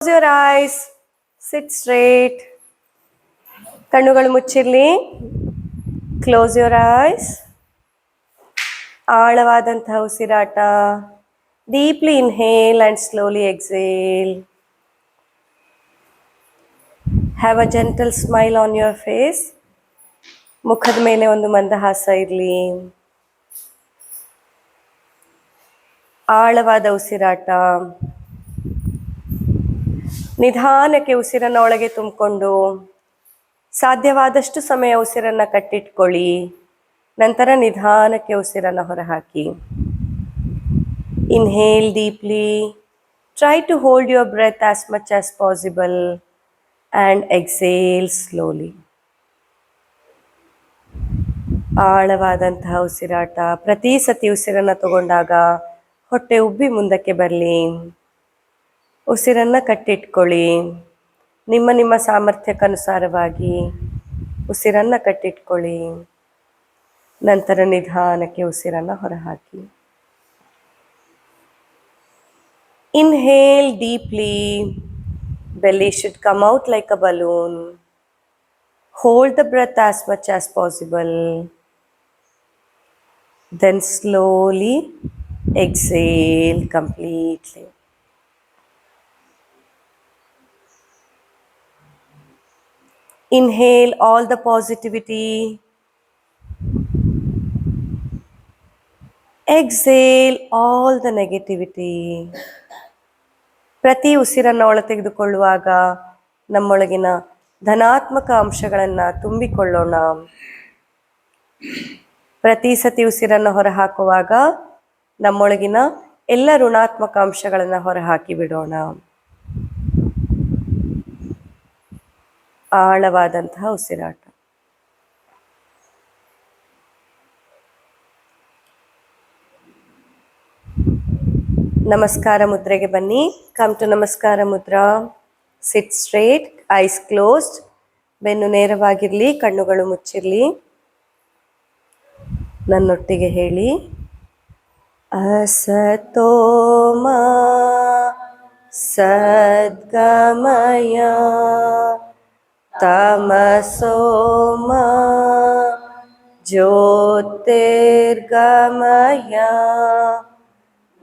Close your eyes. Sit straight. ಕಣ್ಣುಗಳು ಮುಚ್ಚಿರ್ಲಿ. Close your eyes. ಆಳವಾದಂತಹ ಉಸಿರಾಟ. Deeply inhale and slowly exhale. Have a gentle smile on your face. ಮುಖದ ಮೇಲೆ ಒಂದು ಮಂದಹಾಸ ಇರಲಿ. ಆಳವಾದ ಉಸಿರಾಟ. ನಿಧಾನಕ್ಕೆ ಉಸಿರನ್ನು ಒಳಗೆ ತುಂಬಿಕೊಂಡು ಸಾಧ್ಯವಾದಷ್ಟು ಸಮಯ ಉಸಿರನ್ನು ಕಟ್ಟಿಟ್ಕೊಳ್ಳಿ. ನಂತರ ನಿಧಾನಕ್ಕೆ ಉಸಿರನ್ನು ಹೊರಹಾಕಿ. Inhale deeply. Try to hold your breath as much as possible and exhale slowly. ಆಳವಾದಂತಹ ಉಸಿರಾಟ. ಪ್ರತಿ ಸತಿ ಉಸಿರನ್ನು ತಗೊಂಡಾಗ ಹೊಟ್ಟೆ ಉಬ್ಬಿ ಮುಂದಕ್ಕೆ ಬರಲಿ. ಉಸಿರನ್ನು ಕಟ್ಟಿಟ್ಕೊಳ್ಳಿ. ನಿಮ್ಮ ಸಾಮರ್ಥ್ಯಕ್ಕನುಸಾರವಾಗಿ ಉಸಿರನ್ನು ಕಟ್ಟಿಟ್ಕೊಳ್ಳಿ. ನಂತರ ನಿಧಾನಕ್ಕೆ ಉಸಿರನ್ನು ಹೊರಹಾಕಿ. Inhale deeply. Belly should come out like a balloon. Hold the breath as much as possible. Then slowly exhale completely. Inhale all the positivity. Exhale all the negativity. ಪ್ರತಿ ಉಸಿರನ್ನು ಒಳ ತೆಗೆದುಕೊಳ್ಳುವಾಗ ನಮ್ಮೊಳಗಿನ ಧನಾತ್ಮಕ ಅಂಶಗಳನ್ನು ತುಂಬಿಕೊಳ್ಳೋಣ. ಪ್ರತಿ ಸತಿ ಉಸಿರನ್ನು ಹೊರಹಾಕುವಾಗ ನಮ್ಮೊಳಗಿನ ಎಲ್ಲ ಋಣಾತ್ಮಕ ಅಂಶಗಳನ್ನು ಹೊರಹಾಕಿ ಬಿಡೋಣ. ಆಳವಾದಂತಹ ಉಸಿರಾಟ. ನಮಸ್ಕಾರ ಮುದ್ರೆಗೆ ಬನ್ನಿ. ಕಮ್ ಟು ನಮಸ್ಕಾರ ಮುದ್ರಾ. ಸಿಟ್ ಸ್ಟ್ರೇಟ್, ಐಸ್ ಕ್ಲೋಸ್ಡ್. ಬೆನ್ನು ನೇರವಾಗಿರಲಿ, ಕಣ್ಣುಗಳು ಮುಚ್ಚಿರಲಿ. ನನ್ನೊಟ್ಟಿಗೆ ಹೇಳಿ. ಅಸತೋಮ ಸದ್ಗಮಯ ತಮಸೋಮ ಜ್ಯೋತಿರ್ಗಮಯ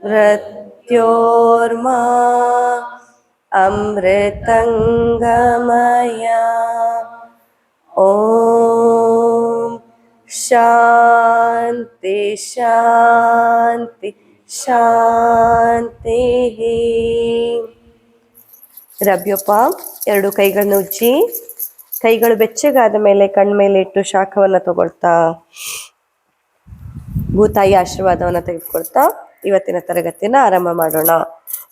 ಮೃತ್ಯೋರ್ಮಾ ಅಮೃತಂಗಮಯ. ಓಂ ಶಾಂತಿ ಶಾಂತಿ ಶಾಂತಿ. ರಬ್ಯಪ್ಪ ಎರಡು ಕೈಗಳನ್ನ ಉಜ್ಜಿ, ಕೈಗಳು ಬೆಚ್ಚಗಾದ ಮೇಲೆ ಕಣ್ಮೇಲೆ ಇಟ್ಟು ಶಾಖವನ್ನು ತಗೊಳ್ತಾ ಭೂತಾಯಿ ಆಶೀರ್ವಾದವನ್ನು ತೆಗೆದುಕೊಳ್ತಾ ಇವತ್ತಿನ ತರಗತಿಯನ್ನು ಆರಂಭ ಮಾಡೋಣ.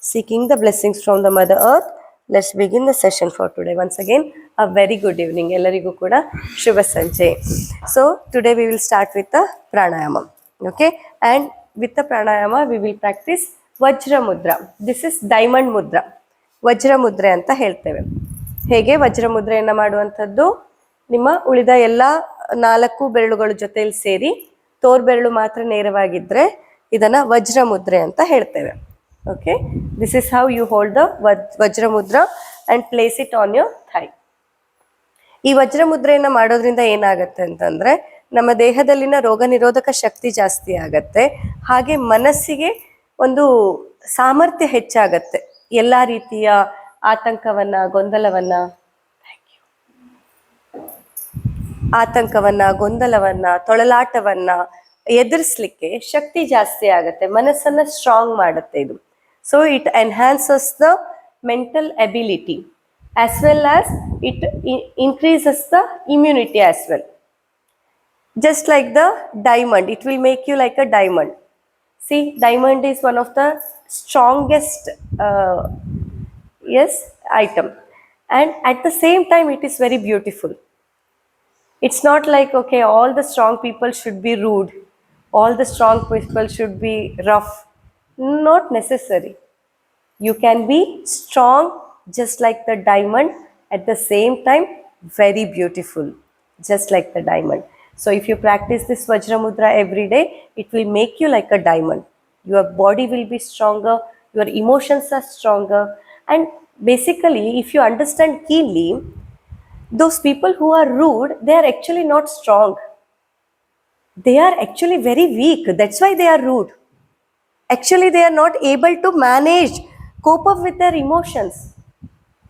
Seeking the blessings from the mother earth. Let's begin the session for today. Once again a very good evening. ಎಲ್ಲರಿಗೂ ಕೂಡ ಶುಭ ಸಂಜೆ. So today we will start with the pranayama. Okay, and with the pranayama we will practise vajra mudra. This is diamond mudra. ವಜ್ರ ಮುದ್ರೆ ಅಂತ ಹೇಳ್ತೇವೆ. ಹೇಗೆ ವಜ್ರ ಮುದ್ರೆಯನ್ನು ಮಾಡುವಂಥದ್ದು? ನಿಮ್ಮ ಉಳಿದ ಎಲ್ಲ 4 ಬೆರಳುಗಳ ಜೊತೆಯಲ್ಲಿ ಸೇರಿ ತೋರ್ಬೆರಳು ಮಾತ್ರ ನೇರವಾಗಿದ್ದರೆ ಇದನ್ನು ವಜ್ರ ಮುದ್ರೆ ಅಂತ ಹೇಳ್ತೇವೆ. Okay, this is how you hold the vajra mudra and place it on your thigh. ಈ ವಜ್ರ ಮುದ್ರೆಯನ್ನು ಮಾಡೋದ್ರಿಂದ ಏನಾಗುತ್ತೆ ಅಂತಂದರೆ ನಮ್ಮ ದೇಹದಲ್ಲಿನ ರೋಗ ನಿರೋಧಕ ಶಕ್ತಿ ಜಾಸ್ತಿ ಆಗತ್ತೆ. ಹಾಗೆ ಮನಸ್ಸಿಗೆ ಒಂದು ಸಾಮರ್ಥ್ಯ ಹೆಚ್ಚಾಗತ್ತೆ. ಎಲ್ಲ ರೀತಿಯ ಆತಂಕವನ್ನು, ಗೊಂದಲವನ್ನು, ತೊಳಲಾಟವನ್ನು ಎದುರಿಸಲಿಕ್ಕೆ ಶಕ್ತಿ ಜಾಸ್ತಿ ಆಗುತ್ತೆ. ಮನಸ್ಸನ್ನು ಸ್ಟ್ರಾಂಗ್ ಮಾಡುತ್ತೆ ಇದು. So it enhances the mental ability as well as it increases the immunity as well. Just like the diamond, it will make you like a diamond. See, diamond is one of the strongest item, and at the same time it is very beautiful. It's not like, okay, all the strong people should be rude, all the strong people should be rough. Not necessary. You can be strong just like the diamond, at the same time very beautiful, just like the diamond. So if you practice this Vajra Mudra every day, it will make you like a diamond. Your body will be stronger, your emotions are stronger, and basically, if you understand keenly, those people who are rude, they are actually not strong. They are actually very weak. That's why they are rude. Actually, they are not able to manage, cope up with their emotions.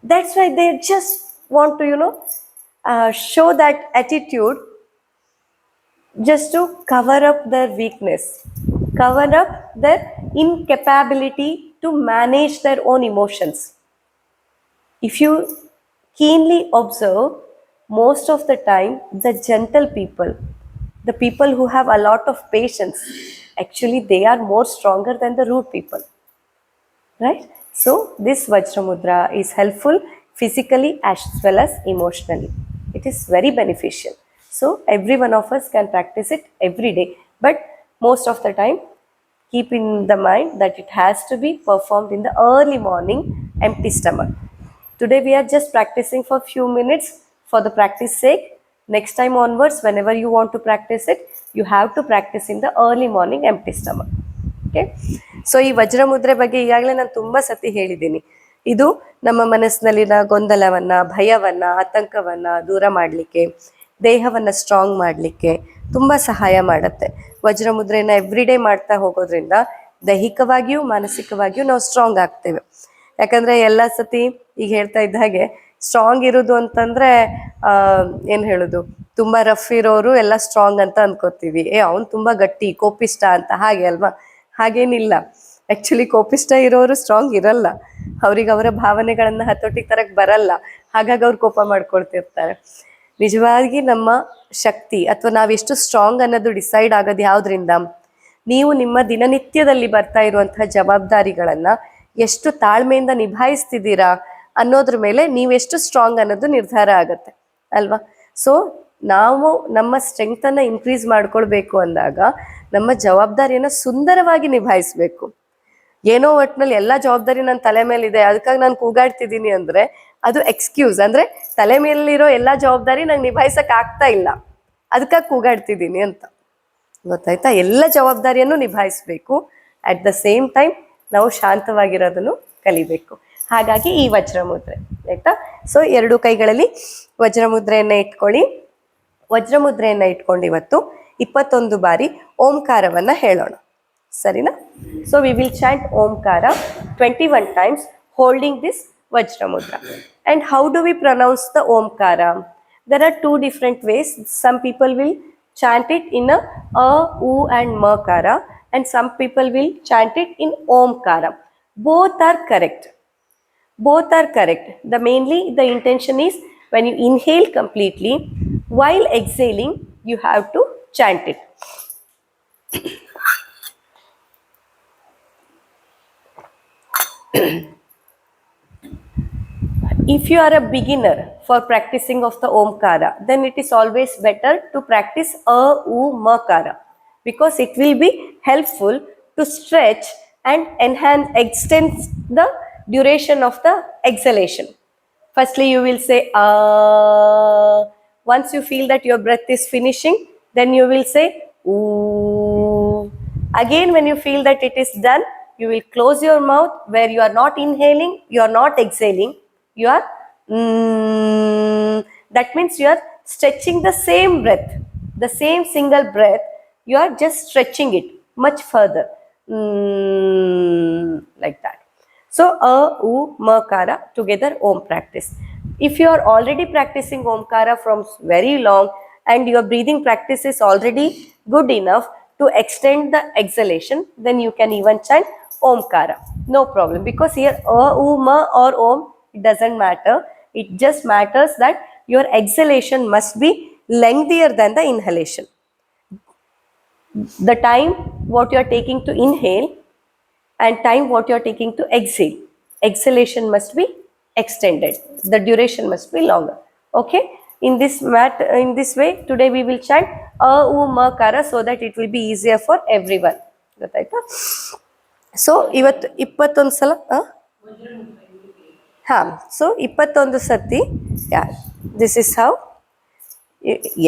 That's why they just want to, show that attitude just to cover up their weakness, cover up their incapability to manage their own emotions. If you keenly observe, most of the time, the gentle people, the people who have a lot of patience, actually, they are more stronger than the rude people, right? So, this Vajramudra is helpful physically as well as emotionally. It is very beneficial. So, every one of us can practice it every day, but most of the time, keep in the mind that it has to be performed in the early morning, empty stomach. Today we are just practicing for few minutes for the practice sake. Next time onwards, whenever you want to practice it, you have to practice in the early morning, empty stomach. Okay, so ಈ ವಜ್ರ ಮುದ್ರೆ ಬಗ್ಗೆ ಈಗಾಗಲೇ ನಾನು ತುಂಬ ಸತಿ ಹೇಳಿದ್ದೀನಿ. ಇದು ನಮ್ಮ ಮನಸ್ಸಿನಲ್ಲಿನ ಗೊಂದಲವನ್ನ, ಭಯವನ್ನ, ಆತಂಕವನ್ನ ದೂರ ಮಾಡಲಿಕ್ಕೆ, ದೇಹವನ್ನು ಸ್ಟ್ರಾಂಗ್ ಮಾಡಲಿಕ್ಕೆ ತುಂಬ ಸಹಾಯ ಮಾಡುತ್ತೆ. ವಜ್ರ ಮುದ್ರೆನ ಎವ್ರಿ ಡೇ ಮಾಡ್ತಾ ಹೋಗೋದ್ರಿಂದ ದೈಹಿಕವಾಗಿಯೂ ಮಾನಸಿಕವಾಗಿಯೂ ನಾವು ಸ್ಟ್ರಾಂಗ್ ಆಗ್ತೇವೆ. ಯಾಕಂದರೆ ಎಲ್ಲ ಸತಿ ಈಗ ಹೇಳ್ತಾ ಇದ್ದ ಹಾಗೆ ಸ್ಟ್ರಾಂಗ್ ಇರೋದು ಅಂತಂದರೆ ಏನು ಹೇಳೋದು, ತುಂಬ ರಫ್ ಇರೋರು ಎಲ್ಲ ಸ್ಟ್ರಾಂಗ್ ಅಂತ ಅಂದ್ಕೋತೀವಿ. ಅವ್ನು ತುಂಬ ಗಟ್ಟಿ, ಕೋಪಿಷ್ಟ ಅಂತ, ಹಾಗೆ ಅಲ್ವಾ? ಹಾಗೇನಿಲ್ಲ. ಆ್ಯಕ್ಚುಲಿ ಕೋಪಿಷ್ಟ ಇರೋರು ಸ್ಟ್ರಾಂಗ್ ಇರಲ್ಲ. ಅವ್ರಿಗೆ ಅವರ ಭಾವನೆಗಳನ್ನು ಹತೋಟಿಗೆ ತರಕ್ಕೆ ಬರಲ್ಲ, ಹಾಗಾಗಿ ಅವ್ರು ಕೋಪ ಮಾಡ್ಕೊಳ್ತಿರ್ತಾರೆ. ನಿಜವಾಗಿ ನಮ್ಮ ಶಕ್ತಿ ಅಥವಾ ನಾವೆಷ್ಟು ಸ್ಟ್ರಾಂಗ್ ಅನ್ನೋದು ಡಿಸೈಡ್ ಆಗೋದು ಯಾವುದರಿಂದ? ನೀವು ನಿಮ್ಮ ದಿನನಿತ್ಯದಲ್ಲಿ ಬರ್ತಾ ಇರುವಂತಹ ಜವಾಬ್ದಾರಿಗಳನ್ನು ಎಷ್ಟು ತಾಳ್ಮೆಯಿಂದ ನಿಭಾಯಿಸ್ತಿದ್ದೀರಾ ಅನ್ನೋದ್ರ ಮೇಲೆ ನೀವೆಷ್ಟು ಸ್ಟ್ರಾಂಗ್ ಅನ್ನೋದು ನಿರ್ಧಾರ ಆಗುತ್ತೆ ಅಲ್ವಾ? ಸೊ ನಾವು ನಮ್ಮ ಸ್ಟ್ರೆಂಗ್ತನ್ನು ಇನ್ಕ್ರೀಸ್ ಮಾಡ್ಕೊಳ್ಬೇಕು ಅಂದಾಗ ನಮ್ಮ ಜವಾಬ್ದಾರಿಯನ್ನು ಸುಂದರವಾಗಿ ನಿಭಾಯಿಸಬೇಕು. ಏನೋ ಒಟ್ಟಿನಲ್ಲಿ ಎಲ್ಲ ಜವಾಬ್ದಾರಿ ನನ್ನ ತಲೆ ಮೇಲಿದೆ, ಅದಕ್ಕಾಗಿ ನಾನು ಕೂಗಾಡ್ತಿದ್ದೀನಿ ಅಂದರೆ ಅದು ಎಕ್ಸ್ಕ್ಯೂಸ್. ಅಂದರೆ ತಲೆ ಮೇಲಿರೋ ಎಲ್ಲ ಜವಾಬ್ದಾರಿ ನಂಗೆ ನಿಭಾಯಿಸಕ್ಕೆ ಆಗ್ತಾ ಇಲ್ಲ, ಅದಕ್ಕಾಗಿ ಕೂಗಾಡ್ತಿದ್ದೀನಿ ಅಂತ. ಗೊತ್ತಾಯ್ತಾ? ಎಲ್ಲ ಜವಾಬ್ದಾರಿಯನ್ನು ನಿಭಾಯಿಸಬೇಕು. ಅಟ್ ದ ಸೇಮ್ ಟೈಮ್ ನಾವು ಶಾಂತವಾಗಿರೋದನ್ನು ಕಲಿಬೇಕು. ಹಾಗಾಗಿ ಈ ವಜ್ರ ಮುದ್ರೆ, ಆಯ್ತಾ? ಸೊ 2 ಕೈಗಳಲ್ಲಿ ವಜ್ರ ಮುದ್ರೆಯನ್ನು ಇಟ್ಕೊಳ್ಳಿ. ವಜ್ರ ಮುದ್ರೆಯನ್ನು ಇಟ್ಕೊಂಡು ಇವತ್ತು 21 ಬಾರಿ ಓಂಕಾರವನ್ನು ಹೇಳೋಣ, ಸರಿನಾ? So we will chant Omkara 21 times holding this vajra mudra. And how do we pronounce the omkara? There are 2 different ways. Some people will chant it in a u and makara, and some people will chant it in omkara. Both are correct. Both are correct. Mainly the intention is when you inhale completely, while exhaling you have to chant it. If you are a beginner for practicing of the omkara, then it is always better to practice a u makara, because it will be helpful to stretch and enhance, extend the duration of the exhalation. Firstly you will say once you feel that your breath is finishing, then you will say ooh. Again when you feel that it is done, you will close your mouth. Where you are not inhaling, you are not exhaling, you are that means you are stretching the same breath, the same single breath, you are just stretching it much further, like that. So a u makara together om practice. If you are already practicing omkara from very long and your breathing practice is already good enough to extend the exhalation, then you can even chant omkara, no problem. Because here a u ma or om, it doesn't matter. It just matters that your exhalation must be lengthier than the inhalation. The time what you are taking to inhale and time what you are taking to exhale, exhalation must be extended. The duration must be longer. Okay? In this way, today we will chant a u makara so that it will be easier for everyone. ಗೊತ್ತಾಯ್ತಾ? So ಇವತ್ತು 21 ಸಲ so 21 ಸತಿ. This is how,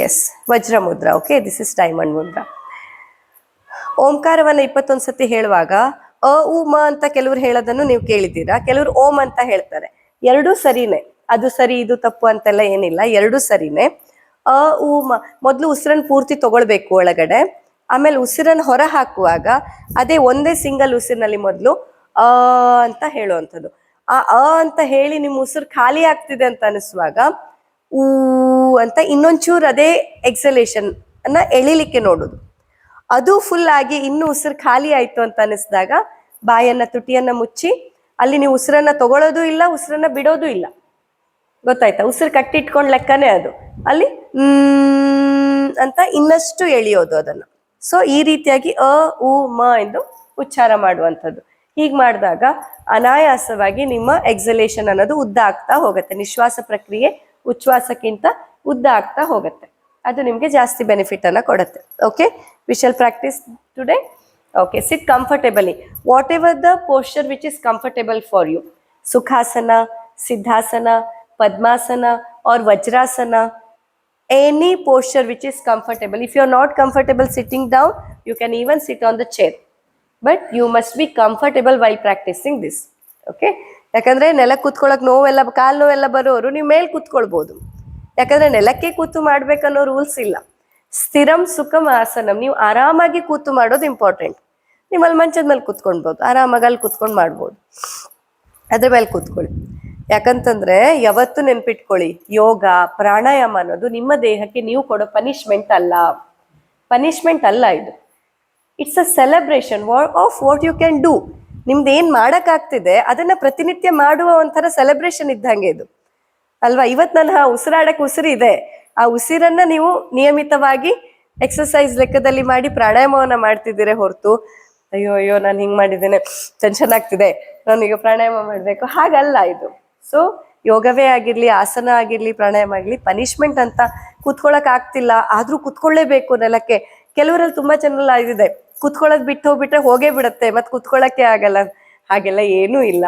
yes, vajra mudra. Okay, this is diamond mudra. ಓಂಕಾರವನ್ನು 21 ಸತಿ ಹೇಳುವಾಗ ಅ ಉ ಮ ಅಂತ ಕೆಲವರು ಹೇಳೋದನ್ನು ನೀವು ಕೇಳಿದ್ದೀರಾ, ಕೆಲವರು ಓಂ ಅಂತ ಹೇಳ್ತಾರೆ. ಎರಡೂ ಸರಿನೇ, ಅದು ಸರಿ ಇದು ತಪ್ಪು ಅಂತೆಲ್ಲ ಏನಿಲ್ಲ, ಎರಡೂ ಸರಿನೇ. ಮೊದಲು ಉಸಿರನ್ನು ಪೂರ್ತಿ ತಗೊಳ್ಬೇಕು ಒಳಗಡೆ, ಆಮೇಲೆ ಉಸಿರನ್ನು ಹೊರ ಹಾಕುವಾಗ ಅದೇ ಒಂದೇ ಸಿಂಗಲ್ ಉಸಿರಿನಲ್ಲಿ ಮೊದಲು ಅಂತ ಹೇಳುವಂಥದ್ದು. ಆ ಅಂತ ಹೇಳಿ ನಿಮ್ಮ ಉಸಿರು ಖಾಲಿ ಆಗ್ತಿದೆ ಅಂತ ಅನಿಸುವಾಗ ಊ ಅಂತ ಇನ್ನೊಂಚೂರು ಅದೇ ಎಕ್ಸಲೇಷನ್ ಅನ್ನ ಎಳಿಲಿಕ್ಕೆ ನೋಡುದು. ಅದು ಫುಲ್ ಆಗಿ ಇನ್ನು ಉಸಿರು ಖಾಲಿ ಆಯ್ತು ಅಂತ ಅನಿಸಿದಾಗ ಬಾಯನ್ನ ತುಟಿಯನ್ನ ಮುಚ್ಚಿ, ಅಲ್ಲಿ ನೀವು ಉಸಿರನ್ನ ತಗೊಳ್ಳೋದು ಇಲ್ಲ, ಉಸಿರನ್ನ ಬಿಡೋದು ಇಲ್ಲ, ಗೊತ್ತಾಯ್ತಾ? ಉಸಿರು ಕಟ್ಟಿಟ್ಕೊಂಡ್ ಲೆಕ್ಕನೇ ಅದು. ಅಲ್ಲಿ ಅಂತ ಇನ್ನಷ್ಟು ಎಳಿಯೋದು ಅದನ್ನ. ಸೊ ಈ ರೀತಿಯಾಗಿ ಉ ಮ ಎಂದು ಉಚ್ಚಾರ ಮಾಡುವಂಥದ್ದು. ಹೀಗೆ ಮಾಡಿದಾಗ ಅನಾಯಾಸವಾಗಿ ನಿಮ್ಮ ಎಕ್ಸಲೇಷನ್ ಅನ್ನೋದು ಉದ್ದ ಆಗ್ತಾ ಹೋಗುತ್ತೆ. ನಿಶ್ವಾಸ ಪ್ರಕ್ರಿಯೆ ಉಚ್ಛ್ವಾಸಕ್ಕಿಂತ ಉದ್ದ ಆಗ್ತಾ ಹೋಗುತ್ತೆ. ಅದು ನಿಮಗೆ ಜಾಸ್ತಿ ಬೆನಿಫಿಟ್ ಅನ್ನ ಕೊಡುತ್ತೆ. Okay, we shall practise today. Okay, sit comfortably, whatever the posture which is comfortable for you. Sukhasana, siddhasana, padmasana or vajrasana, any posture which is comfortable. If you are not comfortable sitting down, you can even sit on the chair, but you must be comfortable while practicing this. Okay, ಯಾಕಂದ್ರೆ ನೆಲ ಕೂತ್ಕೊಳ್ಳೋಕೆ ನೋವೆಲ್ಲ, ಕಾಲು ನೋವೆಲ್ಲ ಬರೋರು ನೀವು ಮೇಲೆ ಕೂತ್ಕೊಳ್ಬೋದು. ಯಾಕಂದ್ರೆ ನೆಲಕ್ಕೆ ಕೂತು ಮಾಡ್ಬೇಕನ್ನೋ ರೂಲ್ಸ್ ಇಲ್ಲ. ಸ್ಥಿರಂ ಸುಖಂ ಆಸನಂ, ನೀವು ಆರಾಮಾಗಿ ಕೂತು ಮಾಡೋದು ಇಂಪಾರ್ಟೆಂಟ್. ನೀವು ಅಲ್ಲಿ ಮಂಚದ ಮೇಲೆ ಕೂತ್ಕೊಳ್ಬೋದು, ಆರಾಮಾಗಿ ಅಲ್ಲಿ ಕೂತ್ಕೊಂಡು ಮಾಡ್ಬೋದು, ಅದ್ರ ಮೇಲೆ ಕೂತ್ಕೊಳ್ಳಿ. ಯಾಕಂತಂದ್ರೆ ಯಾವತ್ತು ನೆನ್ಪಿಟ್ಕೊಳ್ಳಿ, ಯೋಗ ಪ್ರಾಣಾಯಾಮ ಅನ್ನೋದು ನಿಮ್ಮ ದೇಹಕ್ಕೆ ನೀವು ಕೊಡೋ ಪನಿಷ್ಮೆಂಟ್ ಅಲ್ಲ. ಪನಿಷ್ಮೆಂಟ್ ಅಲ್ಲ ಇದು. It's a celebration of what you can do. ನಿಮ್ದು ಏನ್ ಮಾಡಕ್ಕಾಗ್ತಿದೆ ಅದನ್ನ ಪ್ರತಿನಿತ್ಯ ಮಾಡುವ ಒಂಥರ ಸೆಲೆಬ್ರೇಷನ್ ಇದ್ದಂಗೆ ಇದು ಅಲ್ವಾ? ಇವತ್ತು ನನ್ನ ಉಸಿರಾಡಕ್ಕೆ ಉಸಿರಿದೆ, ಆ ಉಸಿರನ್ನ ನೀವು ನಿಯಮಿತವಾಗಿ ಎಕ್ಸರ್ಸೈಸ್ ಲೆಕ್ಕದಲ್ಲಿ ಮಾಡಿ ಪ್ರಾಣಾಯಾಮವನ್ನ ಮಾಡ್ತಿದ್ದೀರಾ ಹೊರತು ಅಯ್ಯೋ ಅಯ್ಯೋ ನಾನು ಹಿಂಗ್ ಮಾಡಿದ್ದೇನೆ, ಟೆನ್ಷನ್ ಆಗ್ತಿದೆ, ನಾನೀಗ ಪ್ರಾಣಾಯಾಮ ಮಾಡ್ಬೇಕು, ಹಾಗಲ್ಲ ಇದು. ಸೊ ಯೋಗವೇ ಆಗಿರ್ಲಿ, ಆಸನ ಆಗಿರ್ಲಿ, ಪ್ರಾಣಾಯಾಮ ಆಗಿರ್ಲಿ, ಪನಿಷ್ಮೆಂಟ್ ಅಂತ ಕೂತ್ಕೊಳ್ಳಕ್ ಆಗ್ತಿಲ್ಲ ಆದ್ರೂ ಕೂತ್ಕೊಳ್ಳೇಬೇಕು ನೆಲಕ್ಕೆ. ಕೆಲವರಲ್ಲಿ ತುಂಬಾ ಜನರಲ್ಲ ಇದಿದೆ, ಕೂತ್ಕೊಳ್ಳೋದ್ ಬಿಟ್ಟು ಹೋಗ್ಬಿಟ್ರೆ ಹೋಗೇ ಬಿಡತ್ತೆ, ಮತ್ತೆ ಕೂತ್ಕೊಳ್ಳಕ್ಕೆ ಆಗಲ್ಲ. ಹಾಗೆಲ್ಲ ಏನೂ ಇಲ್ಲ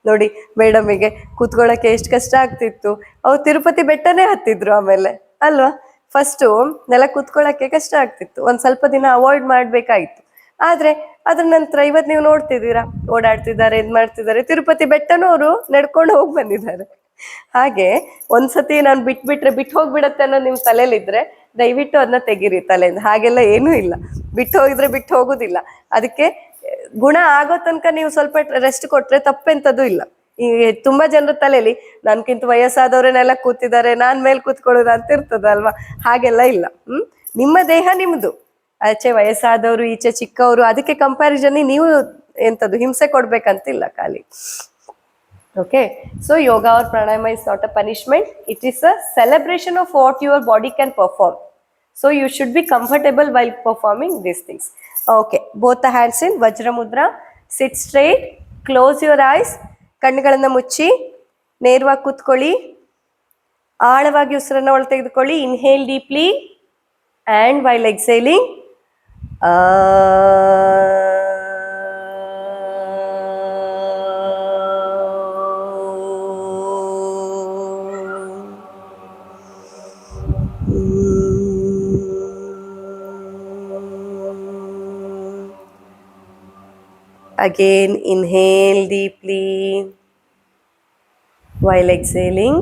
ನೋಡಿ. ಮೇಡಮಿಗೆ ಕೂತ್ಕೊಳ್ಳಕ್ಕೆ ಎಷ್ಟು ಕಷ್ಟ ಆಗ್ತಿತ್ತು, ಅವ್ರು ತಿರುಪತಿ ಬೆಟ್ಟನೇ ಹತ್ತಿದ್ರು ಆಮೇಲೆ, ಅಲ್ವಾ? ಫಸ್ಟು ನೆಲ ಕೂತ್ಕೊಳ್ಳಕ್ಕೆ ಕಷ್ಟ ಆಗ್ತಿತ್ತು, ಒಂದ್ ಸ್ವಲ್ಪ ದಿನ ಅವಾಯ್ಡ್ ಮಾಡ್ಬೇಕಾಯ್ತು. ಆದ್ರೆ ಅದ್ರ ನಂತರ ಇವತ್ತು ನೀವು ನೋಡ್ತಿದ್ದೀರಾ, ಓಡಾಡ್ತಿದ್ದಾರೆ, ಇದ್ ಮಾಡ್ತಿದ್ದಾರೆ, ತಿರುಪತಿ ಬೆಟ್ಟನೂ ಅವರು ನಡ್ಕೊಂಡು ಹೋಗಿ ಬಂದಿದ್ದಾರೆ. ಹಾಗೆ ಒಂದ್ಸತಿ ನಾನು ಬಿಟ್ಬಿಟ್ರೆ ಬಿಟ್ಟು ಹೋಗ್ಬಿಡತ್ತೆ ಅನ್ನೋ ನಿಮ್ ತಲೆಯಲ್ಲಿದ್ರೆ ದಯವಿಟ್ಟು ಅದನ್ನ ತೆಗೀರಿ ತಲೆಯಿಂದ. ಹಾಗೆಲ್ಲ ಏನೂ ಇಲ್ಲ, ಬಿಟ್ಟು ಹೋಗಿದ್ರೆ ಬಿಟ್ಟು ಹೋಗುದಿಲ್ಲ. ಅದಕ್ಕೆ ಗುಣ ಆಗೋ ತನಕ ನೀವು ಸ್ವಲ್ಪ ರೆಸ್ಟ್ ಕೊಟ್ರೆ ತಪ್ಪೆಂತದ್ದು ಇಲ್ಲ. ಈ ತುಂಬಾ ಜನರ ತಲೆಯಲ್ಲಿ ನನ್ಕಿಂತ ವಯಸ್ಸಾದವ್ರನ್ನೆಲ್ಲ ಕೂತಿದ್ದಾರೆ, ನಾನ್ ಮೇಲೆ ಕೂತ್ಕೊಳ್ಳೋದು ಅಂತ ಇರ್ತದಲ್ವಾ? ಹಾಗೆಲ್ಲ ಇಲ್ಲ. ನಿಮ್ಮ ದೇಹ ನಿಮ್ದು, ಆಚೆ ವಯಸ್ಸಾದವರು ಈಚೆ ಚಿಕ್ಕವರು, ಅದಕ್ಕೆ ಕಂಪ್ಯಾರಿಸನ್ ನೀವು ಎಂತದ್ದು ಹಿಂಸೆ ಕೊಡ್ಬೇಕಂತಿಲ್ಲ ಖಾಲಿ. Okay, so yoga or pranayama is not a punishment, it is a celebration of what your body can perform. So you should be comfortable while performing these things. Okay, both the hands in Vajra Mudra, sit straight, close your eyes, ಕಣ್ಣುಗಳನ್ನ ಮುಚ್ಚಿ ನೇರವಾಗಿ ಕೂತ್ಕೊಳ್ಳಿ. ಆಳವಾಗಿ ಉಸಿರನ್ನ ಒಳ ತೆಗೆದುಕೊಳ್ಳಿ. Inhale deeply and while exhaling again inhale deeply while exhaling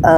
ಆ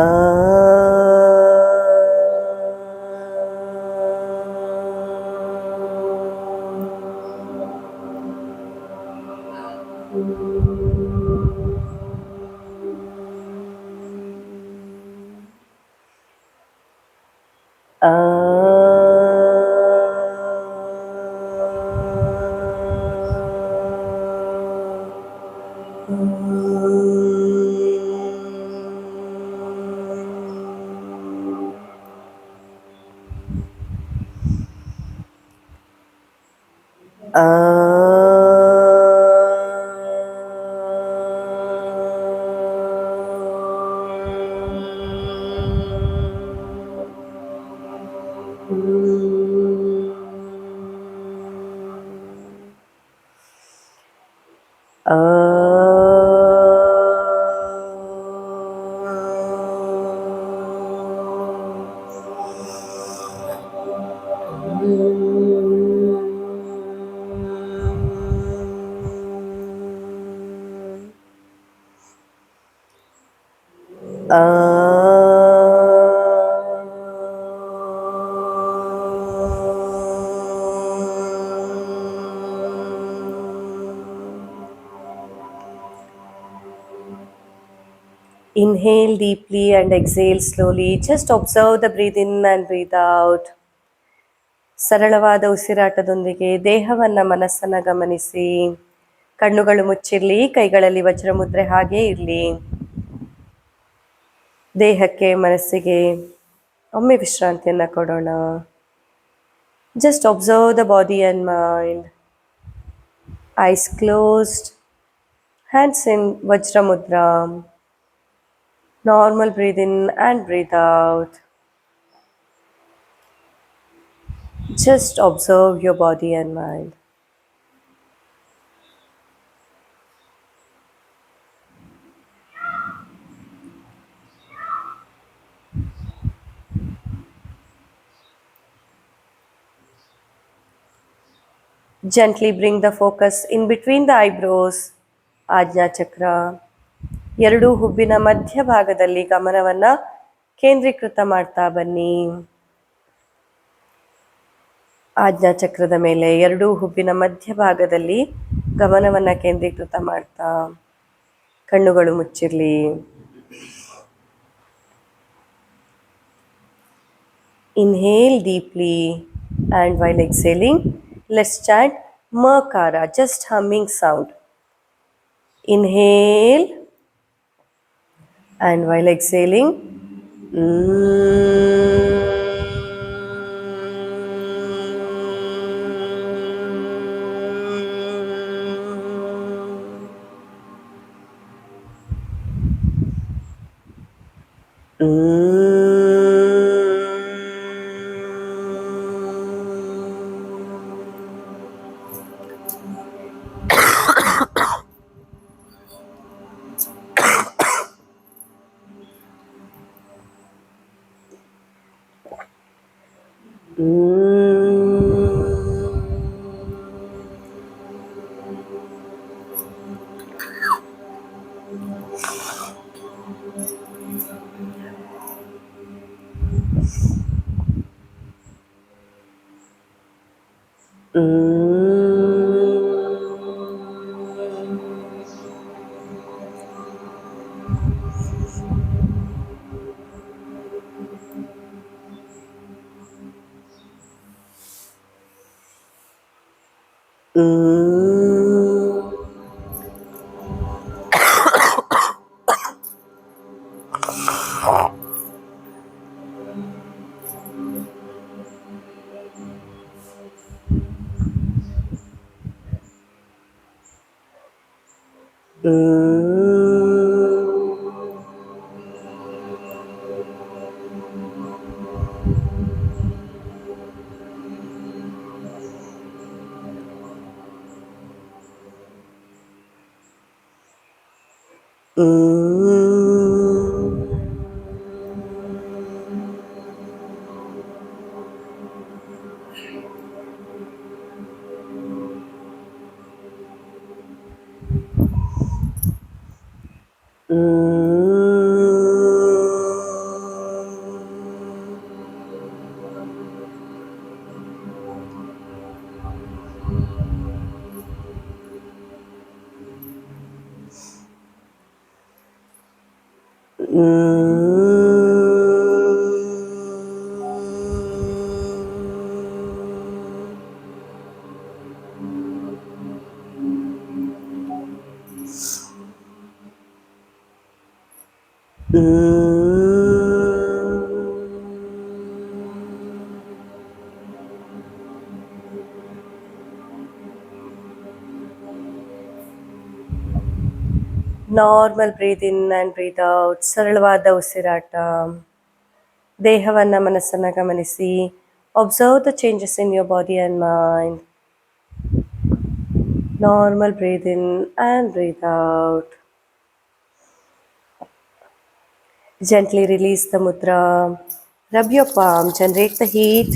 Inhale deeply and exhale slowly. Just observe the breathe in and breathe out. ಸರಳವಾದ ಉಸಿರಾಟದೊಂದಿಗೆ ದೇಹವನ್ನು ಮನಸ್ಸನ್ನು ಗಮನಿಸಿ. ಕಣ್ಣುಗಳು ಮುಚ್ಚಿರಲಿ, ಕೈಗಳಲ್ಲಿ ವಜ್ರಮುದ್ರೆ ಹಾಗೇ ಇರಲಿ. ದೇಹಕ್ಕೆ ಮನಸ್ಸಿಗೆ ಒಮ್ಮೆ ವಿಶ್ರಾಂತಿಯನ್ನು ಕೊಡೋಣ. Just observe the body and mind. Eyes closed, hands in vajramudra. Normal breathe in and breathe out. Just observe your body and mind. Gently bring the focus in between the eyebrows, Ajna Chakra. ಎರಡು ಹುಬ್ಬಿನ ಮಧ್ಯಭಾಗದಲ್ಲಿ ಗಮನವನ್ನು ಕೇಂದ್ರೀಕೃತ ಮಾಡ್ತಾ ಬನ್ನಿ. ಆಜ್ಞಾ ಚಕ್ರದ ಮೇಲೆ ಎರಡೂ ಹುಬ್ಬಿನ ಮಧ್ಯಭಾಗದಲ್ಲಿ ಗಮನವನ್ನು ಕೇಂದ್ರೀಕೃತ ಮಾಡ್ತಾ ಕಣ್ಣುಗಳು ಮುಚ್ಚಿರಲಿ. Inhale deeply and while exhaling, let's chant Makara, just humming sound. Inhale and while exhaling, normal breathe in and breathe out, ಸರಳವಾದ ಉಸಿರಾಟ. ದೇಹವನ್ನು ಮನಸ್ಸನ್ನು ಗಮನಿಸಿ. Observe the changes in your body and mind. Normal breathe in and breathe out. Gently release the mudra. Rub your palm, generate the heat.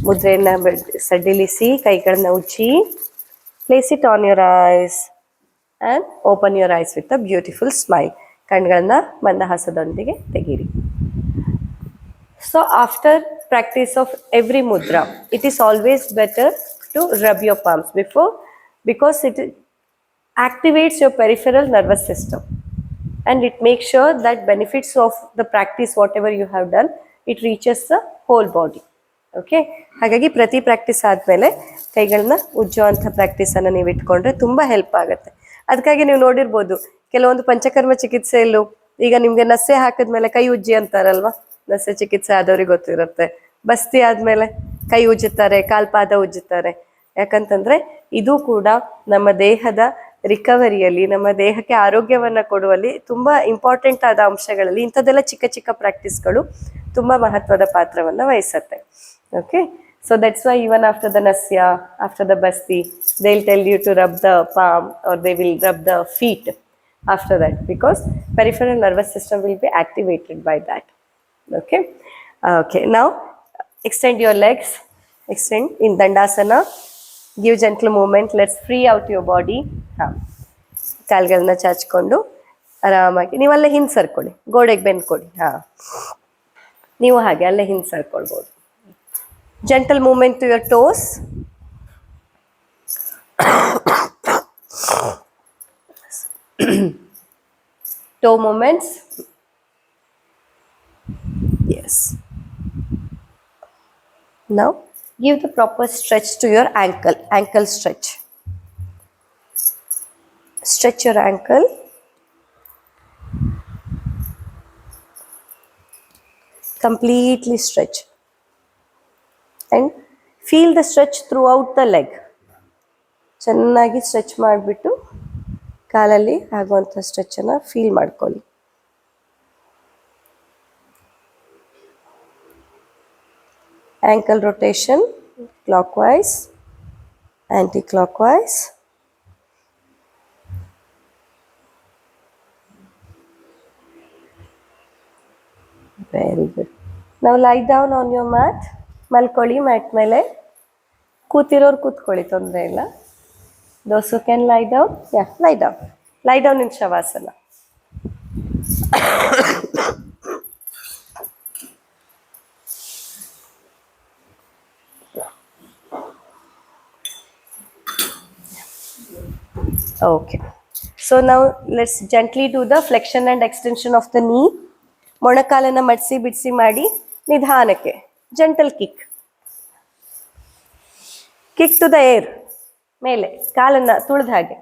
ಮುದ್ರೆಯನ್ನು ಸಡಿಲಿಸಿ, ಕೈಗಳನ್ನ ಉಜ್ಜಿ. Place it on your eyes and open your eyes with a beautiful smile. ಕಣ್ಗಳನ್ನ ಮಂದಹಾಸದೊಂದಿಗೆ ತೆಗೀರಿ. So after practice of every mudra, it is always better to rub your palms because it activates your peripheral nervous system. And it makes sure that benefits of the practice, whatever you have done, it reaches the whole body. Okay, ಹಾಗಾಗಿ ಪ್ರತಿ practice ಆದಮೇಲೆ ಕೈಗಳನ್ನ ಉಜ್ಜುವಂಥ ಪ್ರಾಕ್ಟೀಸನ್ನು ನೀವು ಇಟ್ಕೊಂಡ್ರೆ ತುಂಬ help ಆಗುತ್ತೆ. ಅದಕ್ಕಾಗಿ ನೀವು ನೋಡಿರ್ಬೋದು ಕೆಲವೊಂದು ಪಂಚಕರ್ಮ ಚಿಕಿತ್ಸೆಯಲ್ಲೂ ಈಗ ನಿಮಗೆ ನಸೆ ಹಾಕಿದ್ಮೇಲೆ ಕೈ ಉಜ್ಜಿ ಅಂತಾರಲ್ವ, ನಸೆ ಚಿಕಿತ್ಸೆ ಆದವ್ರಿಗೆ ಗೊತ್ತಿರುತ್ತೆ. ಬಸ್ತಿ ಆದಮೇಲೆ ಕೈ ಉಜ್ಜುತ್ತಾರೆ, ಕಾಲ್ಪಾದ ಉಜ್ಜುತ್ತಾರೆ. ಯಾಕಂತಂದರೆ ಇದು ಕೂಡ ನಮ್ಮ ದೇಹದ ರಿಕವರಿಯಲ್ಲಿ, ನಮ್ಮ ದೇಹಕ್ಕೆ ಆರೋಗ್ಯವನ್ನು ಕೊಡುವಲ್ಲಿ ತುಂಬ ಇಂಪಾರ್ಟೆಂಟ್ ಆದ ಅಂಶಗಳಲ್ಲಿ ಇಂಥದ್ದೆಲ್ಲ ಚಿಕ್ಕ ಚಿಕ್ಕ ಪ್ರಾಕ್ಟೀಸ್ಗಳು ತುಂಬ ಮಹತ್ವದ ಪಾತ್ರವನ್ನು ವಹಿಸುತ್ತೆ. Okay, so that's why even after the nasya, after the basti, they will tell you to rub the palm or they will rub the feet after that, because peripheral nervous system will be activated by that. Okay, okay, now extend your legs, extend in Dandasana. Give gentle movement. Let's free out your body. ಕಾಲ್ಗಳನ್ನ ಚಾಚ್ಕೊಂಡು ಆರಾಮಾಗಿ ನೀವು ಅಲ್ಲೇ ಹಿಂದೆ ಸರ್ಕೊಳ್ಳಿ, ಗೋಡೆಗೆ ಬೆನ್ನು ಕೊಡಿ. ನೀವು ಹಾಗೆ ಅಲ್ಲೇ ಹಿಂದೆ ಸರ್ಕೊಳ್ಬೋದು. Gentle movement to your toes. Toe movements. Yes. Now give the proper stretch to your ankle stretch. Stretch your ankle. Completely stretch. And feel the stretch throughout the leg. ಚೆನ್ನಾಗಿ ಸ್ಟ್ರೆಚ್ ಮಾಡಿಬಿಟ್ಟು ಕಾಲಲ್ಲಿ ಆಗುವಂಥ ಸ್ಟ್ರೆಚ್ಚನ್ನು ಫೀಲ್ ಮಾಡ್ಕೊಳ್ಳಿ. Ankle rotation, clockwise, anti-clockwise. Very good. Now lie down on your mat. ಮಲ್ಕೊಳ್ಳಿ mat ಮೇಲೆ. ಕೂತಿರೋರು ಕೂತ್ಕೊಳ್ಳಿ, ತೊಂದರೆ ಇಲ್ಲ. Those who can lie down, yeah, lie down. Lie down in Shavasana. Okay, so now let's gently do the flexion and extension of the knee. ಮೊಣಕಾಲನ್ನು ಮಡಿಸಿ ಬಿಡಿಸಿ ಮಾಡಿ ನಿಧಾನಕ್ಕೆ gentle kick to the air. ಮೇಲೆ ಕಾಲನ್ನು ತುಳಿದ ಹಾಗೆ